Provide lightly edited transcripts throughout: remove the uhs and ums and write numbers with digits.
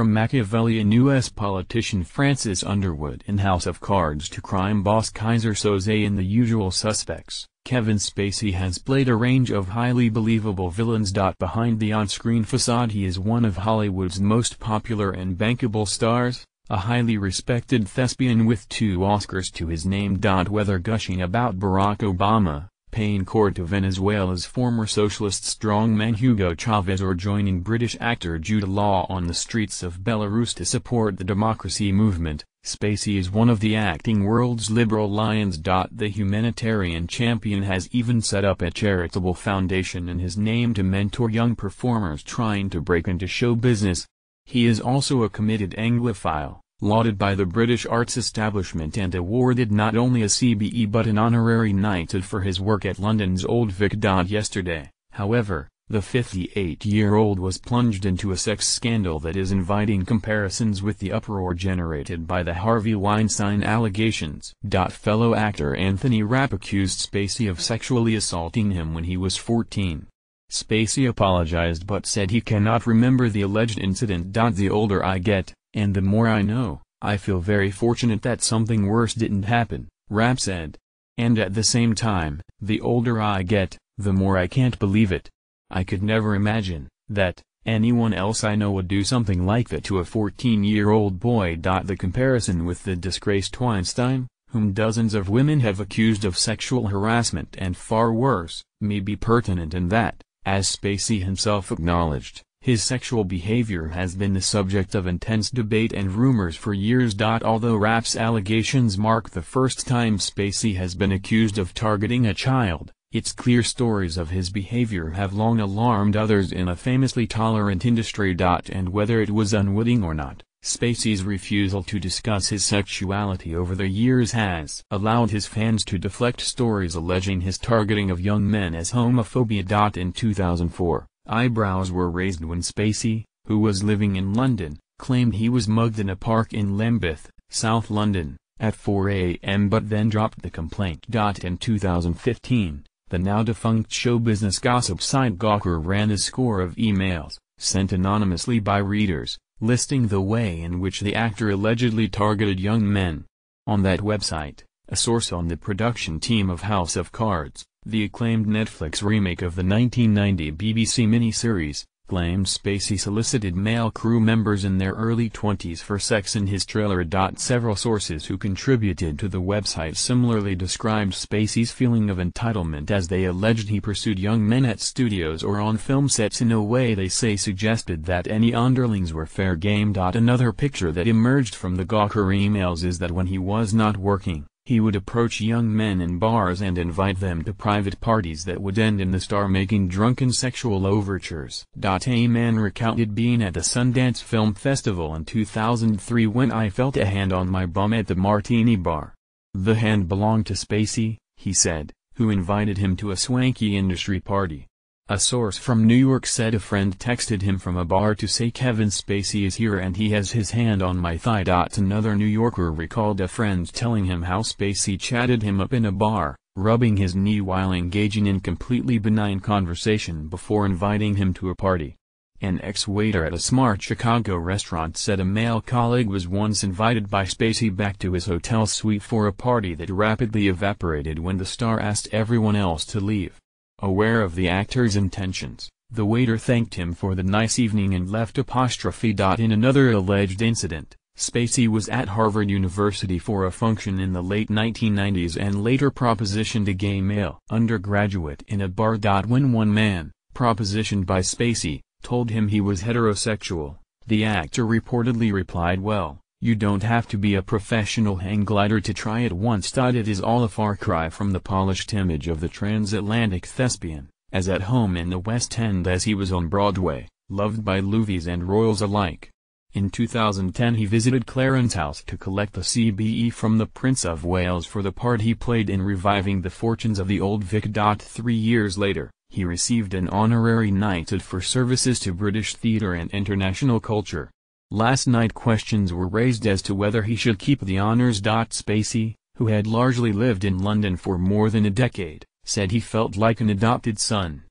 from Machiavellian U.S. politician Francis Underwood in House of Cards to crime boss Keyser Söze in The Usual Suspects, Kevin Spacey has played a range of highly believable villains. Behind the on-screen facade, he is one of Hollywood's most popular and bankable stars, a highly respected thespian with 2 Oscars to his name. Whether gushing about Barack Obama, paying court to Venezuela's former socialist strongman Hugo Chavez, or joining British actor Jude Law on the streets of Belarus to support the democracy movement, Spacey is one of the acting world's liberal lions. The humanitarian champion has even set up a charitable foundation in his name to mentor young performers trying to break into show business. He is also a committed Anglophile, lauded by the British arts establishment and awarded not only a CBE but an honorary knighthood for his work at London's Old Vic. Yesterday, however, the 58-year-old was plunged into a sex scandal that is inviting comparisons with the uproar generated by the Harvey Weinstein allegations. Fellow actor Anthony Rapp accused Spacey of sexually assaulting him when he was 14. Spacey apologized but said he cannot remember the alleged incident. The older I get, and the more I know, I feel very fortunate that something worse didn't happen, Rapp said. And at the same time, the older I get, the more I can't believe it. I could never imagine that anyone else I know would do something like that to a 14-year-old boy. The comparison with the disgraced Weinstein, whom dozens of women have accused of sexual harassment and far worse, may be pertinent in that, as Spacey himself acknowledged, his sexual behavior has been the subject of intense debate and rumors for years. Although Rapp's allegations mark the first time Spacey has been accused of targeting a child, it's clear stories of his behavior have long alarmed others in a famously tolerant industry. And whether it was unwitting or not, Spacey's refusal to discuss his sexuality over the years has allowed his fans to deflect stories alleging his targeting of young men as homophobia. In 2004, eyebrows were raised when Spacey, who was living in London, claimed he was mugged in a park in Lambeth, South London, at 4 a.m. but then dropped the complaint. In 2015, the now-defunct show business gossip site Gawker ran a score of emails, sent anonymously by readers, listing the way in which the actor allegedly targeted young men. On that website, a source on the production team of House of Cards, the acclaimed Netflix remake of the 1990 BBC miniseries, claimed Spacey solicited male crew members in their early 20s for sex in his trailer. Several sources who contributed to the website similarly described Spacey's feeling of entitlement, as they alleged he pursued young men at studios or on film sets in a way they say suggested that any underlings were fair game. Another picture that emerged from the Gawker emails is that when he was not working, he would approach young men in bars and invite them to private parties that would end in the star making drunken sexual overtures. A man recounted being at the Sundance Film Festival in 2003 when I felt a hand on my bum at the Martini Bar. The hand belonged to Spacey, he said, who invited him to a swanky industry party. A source from New York said a friend texted him from a bar to say Kevin Spacey is here and he has his hand on my thigh. Another New Yorker recalled a friend telling him how Spacey chatted him up in a bar, rubbing his knee while engaging in completely benign conversation before inviting him to a party. An ex-waiter at a smart Chicago restaurant said a male colleague was once invited by Spacey back to his hotel suite for a party that rapidly evaporated when the star asked everyone else to leave. Aware of the actor's intentions, the waiter thanked him for the nice evening and left. In another alleged incident, Spacey was at Harvard University for a function in the late 1990s and later propositioned a gay male undergraduate in a bar. When one man, propositioned by Spacey, told him he was heterosexual, the actor reportedly replied, "Well, you don't have to be a professional hang glider to try it once." It is all a far cry from the polished image of the transatlantic thespian, as at home in the West End as he was on Broadway, loved by Louvies and royals alike. In 2010 he visited Clarence House to collect the CBE from the Prince of Wales for the part he played in reviving the fortunes of the Old Vic. 3 years later, he received an honorary knighthood for services to British theatre and international culture. Last night questions were raised as to whether he should keep the honours. Spacey, who had largely lived in London for more than a decade, said he felt like an adopted son.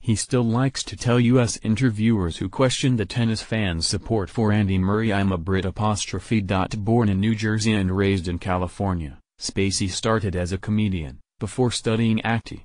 He still likes to tell U.S. interviewers who question the tennis fans' support for Andy Murray, "I'm a Brit." Born in New Jersey and raised in California, Spacey started as a comedian, before studying acting.